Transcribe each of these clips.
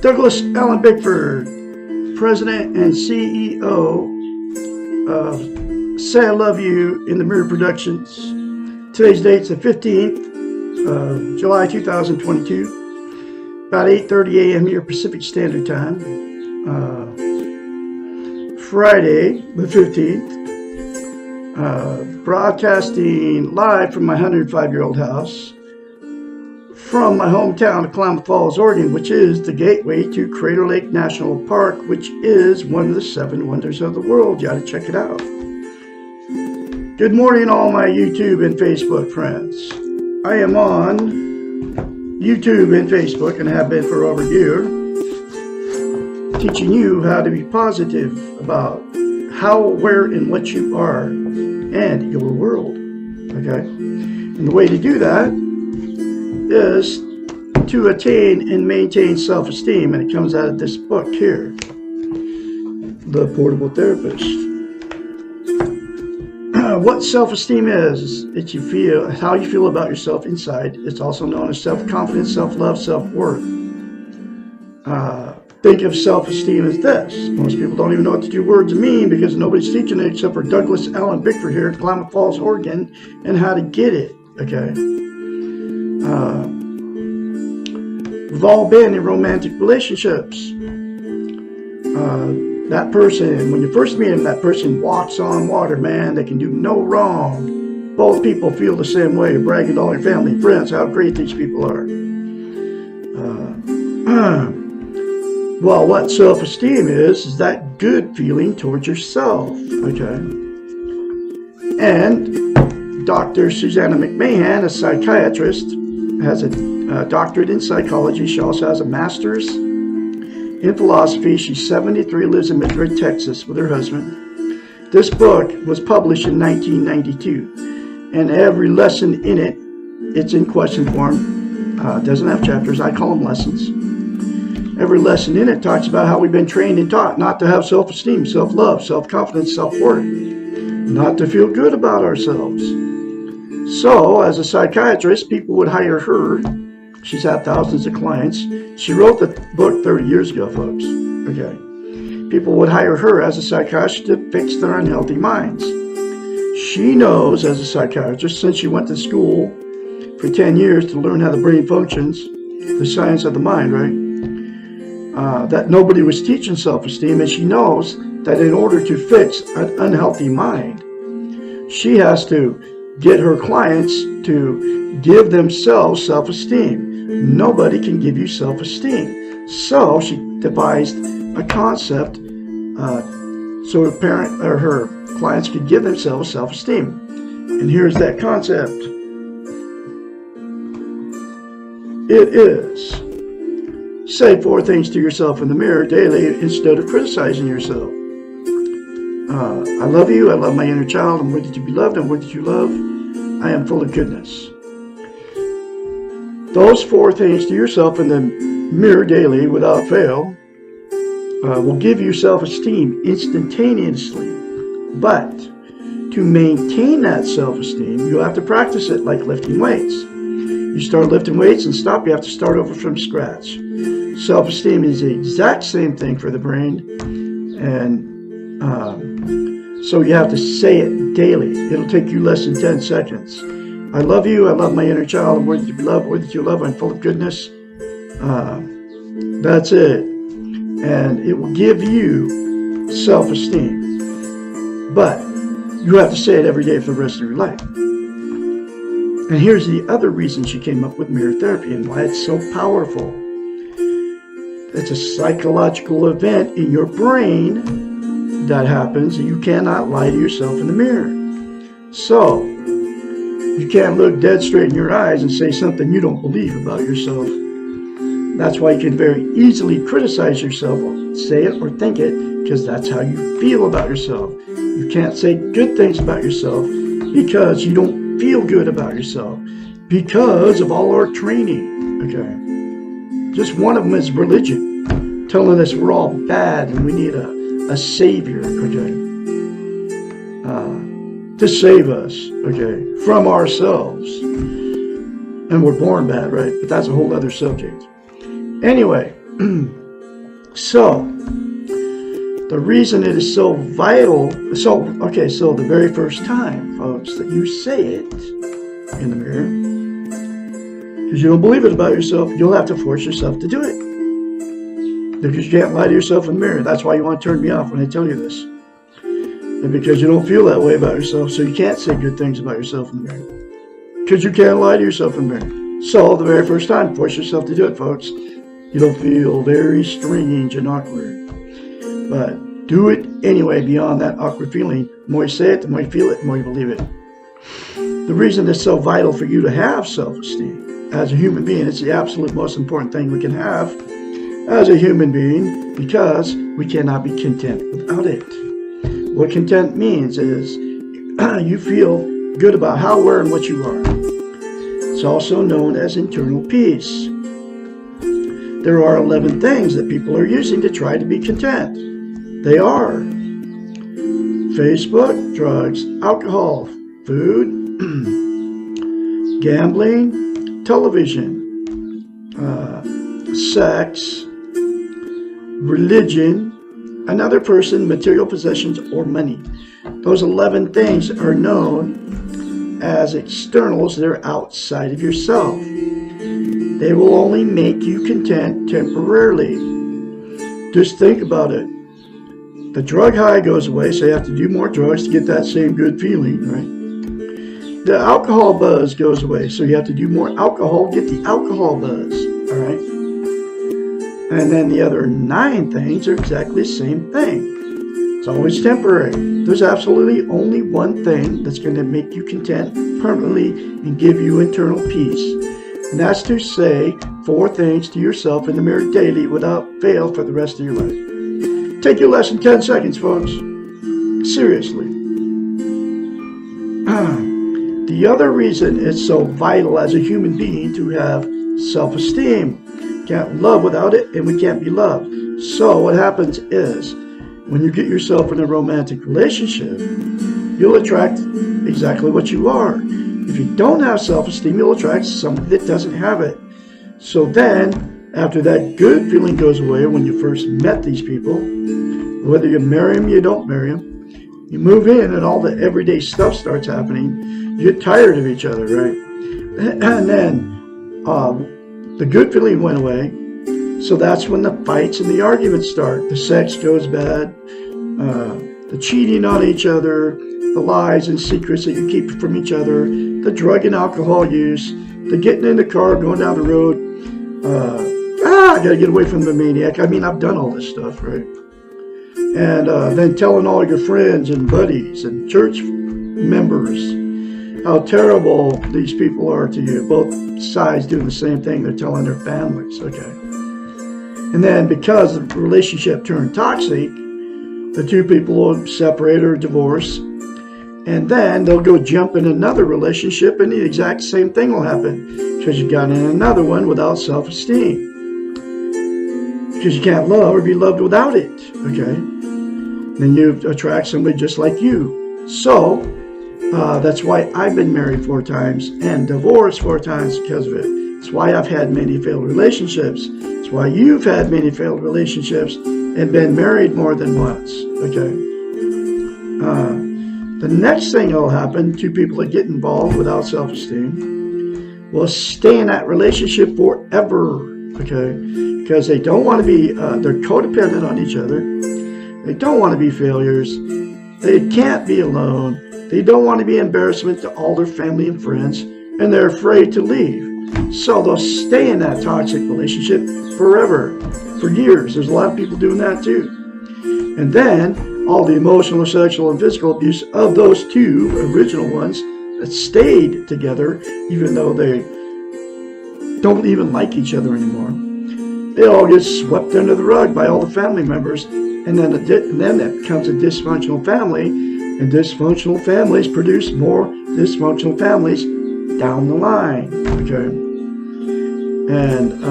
Douglas Allen Bickford, President and CEO of Say I Love You in the Mirror Productions. Today's date's the 15th of July 2022, about 8:30 a.m. here Pacific Standard Time. Friday the 15th, broadcasting live from my 105-year-old house from my hometown of Klamath Falls, Oregon, which is the gateway to Crater Lake National Park, which is one of the 7 wonders of the world. You ought to check it out. Good morning, all my YouTube and Facebook friends. I am on YouTube and Facebook, and have been for over a year, teaching you how to be positive about how, where, and what you are and your world. Okay? And the way to do that is to attain and maintain self-esteem, and it comes out of this book here, The Portable Therapist. What self-esteem is, it's how you feel about yourself inside. It's also known as self-confidence, self-love, self-worth. Think of self-esteem as this. Most people don't even know what the 2 words mean because nobody's teaching it except for Douglas Allen Bickford here in Klamath Falls, Oregon, and how to get it. Okay. We've all been in romantic relationships. That person, when you first meet him, that person walks on water, man. They can do no wrong. Both people feel the same way, bragging to all your family and friends how great these people are. Well, what self-esteem is that good feeling towards yourself, okay? And Dr. Susanna McMahon, a psychiatrist, has a doctorate in psychology. She also has a master's in philosophy. She's 73, lives in Madrid, Texas with her husband. This book was published in 1992, and every lesson in it, it's in question form. It doesn't have chapters. I call them lessons. Every lesson in it talks about how we've been trained and taught not to have self-esteem, self-love, self-confidence, self-worth, not to feel good about ourselves. So, as a psychiatrist, people would hire her. She's had thousands of clients. She wrote the book 30 years ago, folks. Okay. People would hire her as a psychiatrist to fix their unhealthy minds. She knows, as a psychiatrist, since she went to school for 10 years to learn how the brain functions, the science of the mind, right? That nobody was teaching self-esteem, and she knows that in order to fix an unhealthy mind, she has to get her clients to give themselves self-esteem. Nobody can give you self-esteem. So she devised a concept so her clients could give themselves self-esteem. And here's that concept. It is: say 4 things to yourself in the mirror daily instead of criticizing yourself. I love you. I love my inner child. I'm worthy to be loved. I'm worthy to love. I am full of goodness. Those 4 things to yourself in the mirror daily without fail will give you self-esteem instantaneously. But to maintain that self-esteem, you'll have to practice it like lifting weights. You start lifting weights and stop, you have to start over from scratch. Self-esteem is the exact same thing for the brain, and so you have to say it daily. It'll take you less than 10 seconds. I love you. I love my inner child. I'm worthy to be loved. Worthy to love. I'm full of goodness. That's it. And it will give you self-esteem. But you have to say it every day for the rest of your life. And here's the other reason she came up with mirror therapy and why it's so powerful. It's a psychological event in your brain that happens, and you cannot lie to yourself in the mirror. So, you can't look dead straight in your eyes and say something you don't believe about yourself. That's why you can very easily criticize yourself, or say it or think it, because that's how you feel about yourself. You can't say good things about yourself because you don't feel good about yourself, because of all our training. Okay. Just one of them is religion, telling us we're all bad and we need a savior, okay, to save us, okay, from ourselves. And we're born bad, right? But that's a whole other subject. Anyway, So, the reason it is so vital, so the very first time, folks, that you say it in the mirror, because you don't believe it about yourself, you'll have to force yourself to do it. Because you can't lie to yourself in the mirror. That's why you want to turn me off when I tell you this. And because you don't feel that way about yourself, so you can't say good things about yourself in the mirror. Because you can't lie to yourself in the mirror. So, the very first time, force yourself to do it, folks. You'll feel very strange and awkward. But do it anyway beyond that awkward feeling. The more you say it, the more you feel it, the more you believe it. The reason it's so vital for you to have self-esteem as a human being, it's the absolute most important thing we can have as a human being, because we cannot be content without it. What content means is you feel good about how, where, and what you are. It's also known as internal peace. There are 11 things that people are using to try to be content. They are Facebook, drugs, alcohol, food, gambling, television, sex, religion, another person, material possessions, or money. Those 11 things are known as externals. They're outside of yourself. They will only make you content temporarily. Just think about it. The drug high goes away, so you have to do more drugs to get that same good feeling, right? The alcohol buzz goes away, so you have to do more alcohol to get the alcohol buzz, all right? And then the other 9 things are exactly the same thing. It's always temporary. There's absolutely only one thing that's going to make you content permanently and give you internal peace. And that's to say 4 things to yourself in the mirror daily without fail for the rest of your life. Take your less than 10 seconds, folks. Seriously. The other reason it's so vital as a human being to have self-esteem. Can't love without it, and we can't be loved. So what happens is, when you get yourself in a romantic relationship, you'll attract exactly what you are. If you don't have self-esteem, you'll attract somebody that doesn't have it. So then, after that good feeling goes away when you first met these people, whether you marry them, you don't marry them, you move in and all the everyday stuff starts happening, you get tired of each other, right? And then the good feeling went away. So that's when the fights and the arguments start. The sex goes bad, the cheating on each other, the lies and secrets that you keep from each other, the drug and alcohol use, the getting in the car, going down the road. I gotta get away from the maniac. I mean, I've done all this stuff, right? And then telling all your friends and buddies and church members how terrible these people are to you. Both sides doing the same thing. They're telling their families, okay? And then because the relationship turned toxic, the 2 people will separate or divorce. And then they'll go jump in another relationship and the exact same thing will happen. Because you got in another one without self-esteem. Because you can't love or be loved without it, okay? Then you attract somebody just like you. So, that's why I've been married 4 times and divorced 4 times because of it. It's why I've had many failed relationships. It's why you've had many failed relationships and been married more than once, okay? The next thing that will happen, 2 people that get involved without self-esteem will stay in that relationship forever, okay? Because they don't want to be, they're codependent on each other. They don't want to be failures. They can't be alone. They don't want to be embarrassment to all their family and friends, and they're afraid to leave. So they'll stay in that toxic relationship forever, for years. There's a lot of people doing that too. And then all the emotional, sexual, and physical abuse of those 2 original ones that stayed together, even though they don't even like each other anymore, they all get swept under the rug by all the family members. And then that becomes a dysfunctional family, and dysfunctional families produce more dysfunctional families down the line, okay? And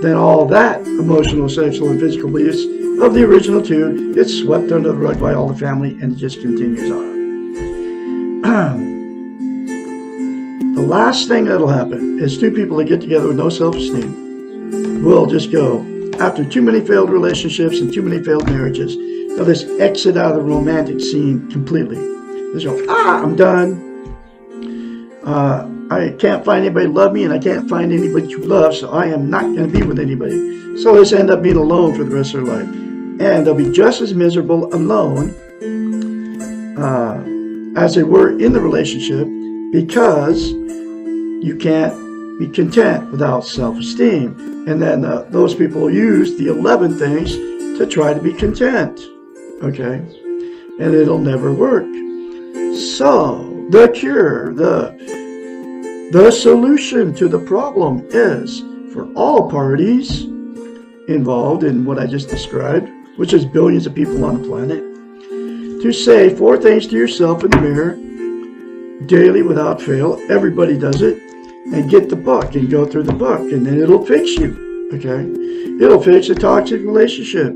then all that emotional, sexual, and physical abuse of the original 2 gets swept under the rug by all the family, and it just continues on. The last thing that'll happen is 2 people that get together with no self-esteem will just go after too many failed relationships and too many failed marriages, they'll just exit out of the romantic scene completely. They'll go, I'm done. I can't find anybody to love me, and I can't find anybody to love, so I am not going to be with anybody. So they just end up being alone for the rest of their life. And they'll be just as miserable alone as they were in the relationship, because you can't be content without self-esteem. And then those people use the 11 things to try to be content. Okay? And it'll never work. So, the cure, the solution to the problem is for all parties involved in what I just described, which is billions of people on the planet, to say 4 things to yourself in the mirror daily without fail. Everybody does it. And get the book and go through the book, and then it'll fix you. Okay? It'll fix a toxic relationship.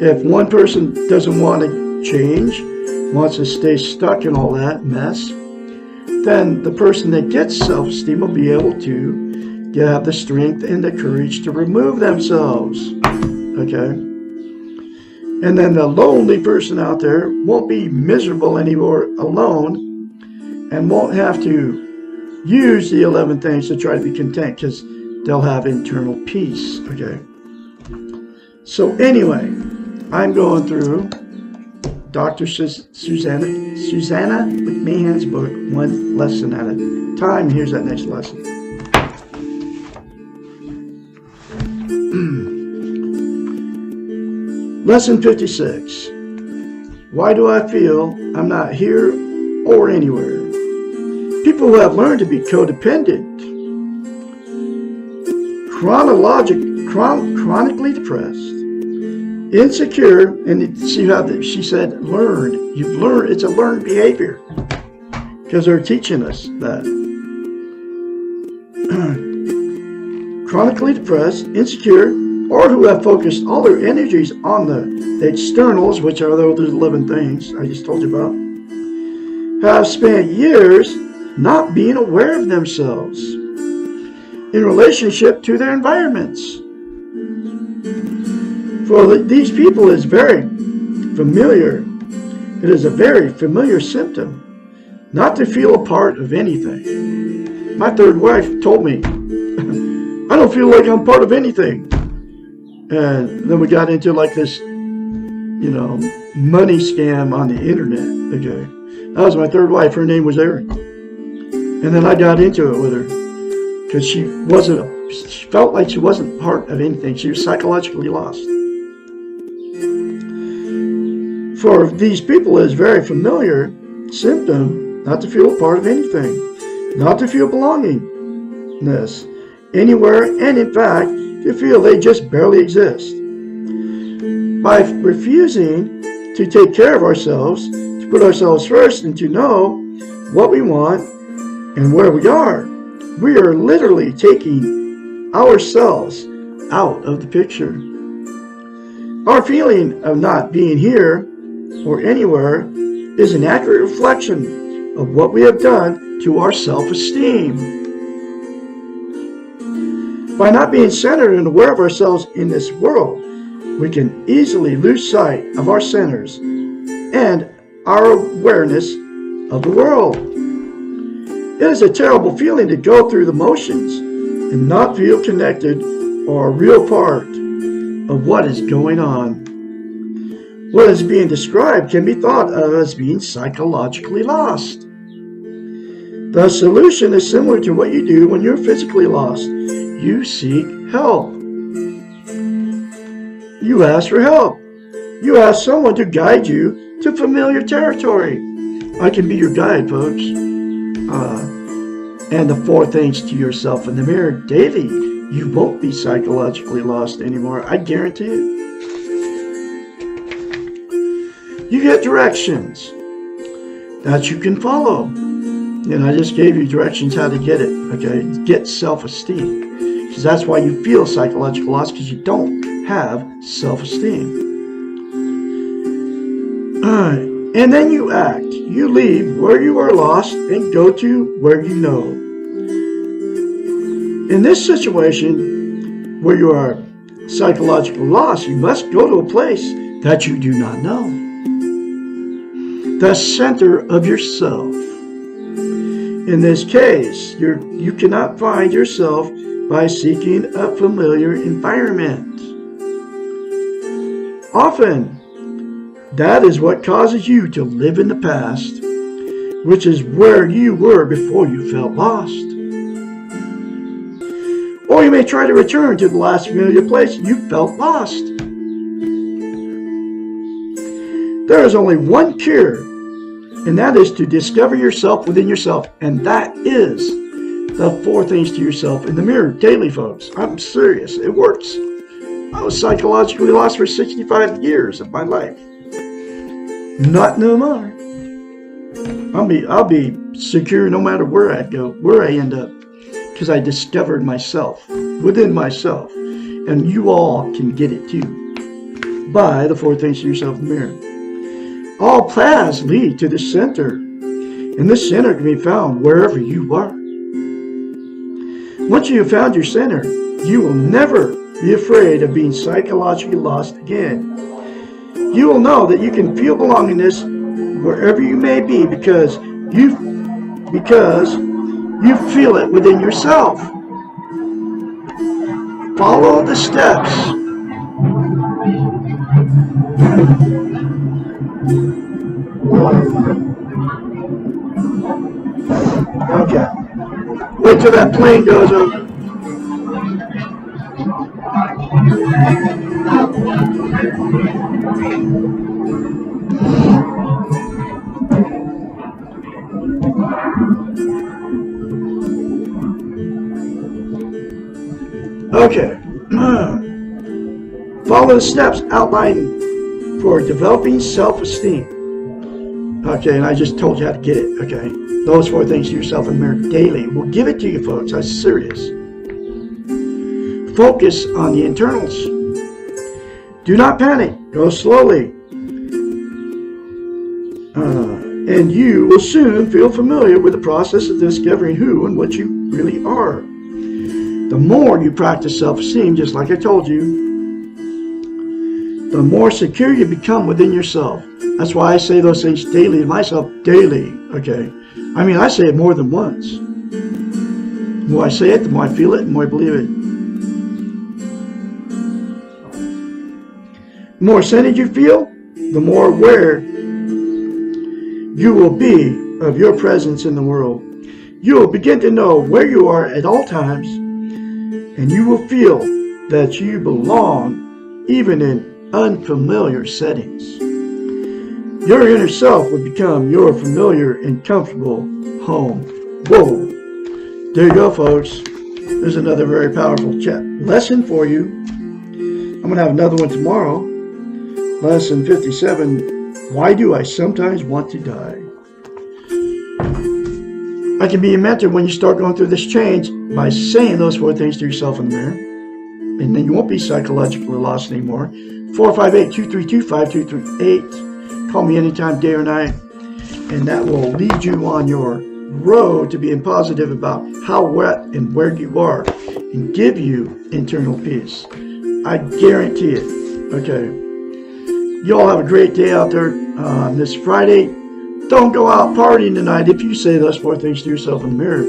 If one person doesn't want to change, wants to stay stuck in all that mess, then the person that gets self-esteem will be able to have the strength and the courage to remove themselves. Okay? And then the lonely person out there won't be miserable anymore alone, and won't have to use the 11 things to try to be content, because they'll have internal peace. Okay? So anyway, I'm going through Dr. Susanna McMahon's book, one lesson at a time. Here's that next lesson. Lesson 56. Why do I feel I'm not here or anywhere? People who have learned to be codependent, chronically depressed, insecure, and see how she said learned. You've learned, it's a learned behavior, because they're teaching us that. Chronically depressed, insecure, or who have focused all their energies on the externals, which are those 11 things I just told you about, have spent years not being aware of themselves in relationship to their environments. For these people, it's very familiar. It is a very familiar symptom not to feel a part of anything. My third wife told me, I don't feel like I'm part of anything. And then we got into like this, money scam on the internet. Okay, that was my third wife. Her name was Erin. And then I got into it with her because she felt like she wasn't part of anything. She was psychologically lost. For these people, it is a very familiar symptom not to feel a part of anything, not to feel belongingness anywhere, and in fact, to feel they just barely exist. By refusing to take care of ourselves, to put ourselves first, and to know what we want and where we are literally taking ourselves out of the picture. Our feeling of not being here or anywhere is an accurate reflection of what we have done to our self-esteem. By not being centered and aware of ourselves in this world, we can easily lose sight of our centers and our awareness of the world. It is a terrible feeling to go through the motions and not feel connected or a real part of what is going on. What is being described can be thought of as being psychologically lost. The solution is similar to what you do when you're physically lost. You seek help. You ask for help. You ask someone to guide you to familiar territory. I can be your guide, folks. And the 4 things to yourself in the mirror daily, you won't be psychologically lost anymore. I guarantee it. You get directions that you can follow. And I just gave you directions how to get it, okay? Get self-esteem. Because that's why you feel psychological loss, because you don't have self-esteem. And then you act. You leave where you are lost and go to where you know. In this situation, where you are psychologically lost, you must go to a place that you do not know. The center of yourself. In this case, you cannot find yourself by seeking a familiar environment. Often, that is what causes you to live in the past, which is where you were before you felt lost. Or you may try to return to the last familiar place you felt lost. There is only one cure, and that is to discover yourself within yourself, and that is the 4 things to yourself in the mirror daily, folks. I'm serious. It works. I was psychologically lost for 65 years of my life. Not no more. I'll be secure no matter where I go, where I end up, because I discovered myself within myself, and you all can get it too by the 4 things to yourself in the mirror. All paths lead to the center, and the center can be found wherever you are. Once you have found your center, you will never be afraid of being psychologically lost again. You will know that you can feel belongingness wherever you may be because you feel it within yourself. Follow the steps. Okay. Wait till that plane goes over. Okay. Follow the steps outlined for developing self-esteem. Okay, and I just told you how to get it. Okay. Those 4 things to yourself in the mirror daily. We'll give it to you, folks. I'm serious. Focus on the internals. Do not panic. Go slowly. And you will soon feel familiar with the process of discovering who and what you really are. The more you practice self-esteem, just like I told you, the more secure you become within yourself. That's why I say those things daily to myself, daily, okay? I mean, I say it more than once. The more I say it, the more I feel it, the more I believe it. The more centered you feel, the more aware you will be of your presence in the world. You will begin to know where you are at all times, and you will feel that you belong even in unfamiliar settings. Your inner self will become your familiar and comfortable home. Whoa. There you go, folks. There's another very powerful lesson for you. I'm going to have another one tomorrow. Lesson 57. Why do I sometimes want to die? I can be your mentor when you start going through this change by saying those 4 things to yourself in the mirror. And then you won't be psychologically lost anymore. 458-232-5238. Call me anytime, day or night. And that will lead you on your road to being positive about how, what, and where you are. And give you internal peace. I guarantee it. Okay. You all have a great day out there this Friday. Don't go out partying tonight if you say those 4 things to yourself in the mirror.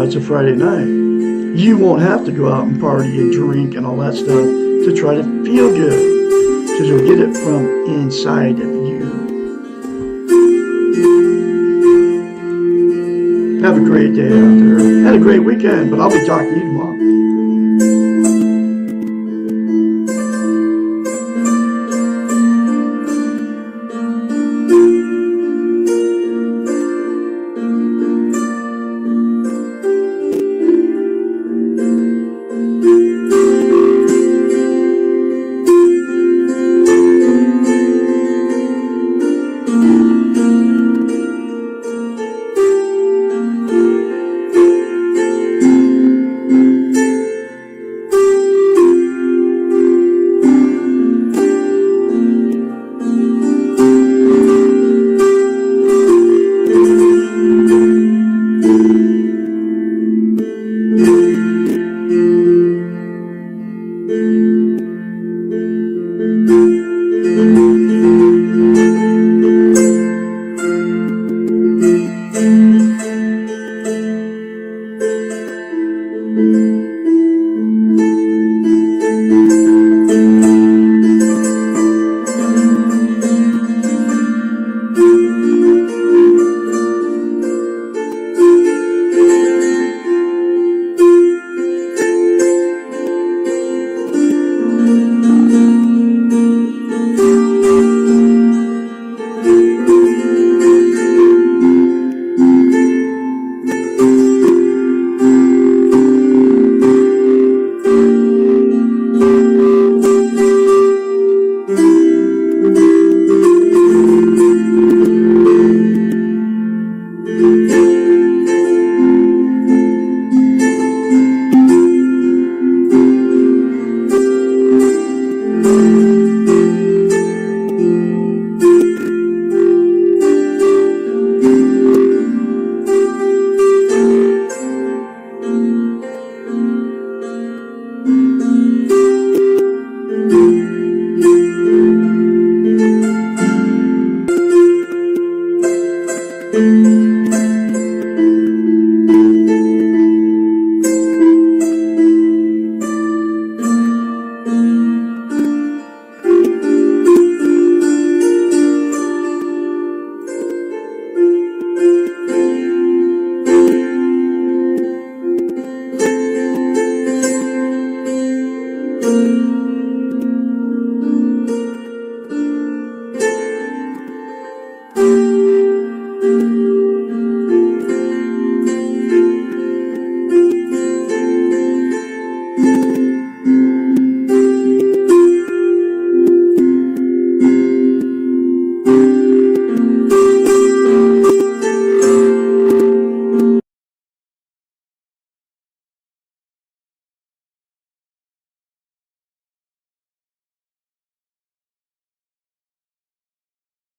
It's a Friday night. You won't have to go out and party and drink and all that stuff to try to feel good. Because you'll get it from inside of you. Have a great day out there. Had a great weekend, but I'll be talking to you tomorrow.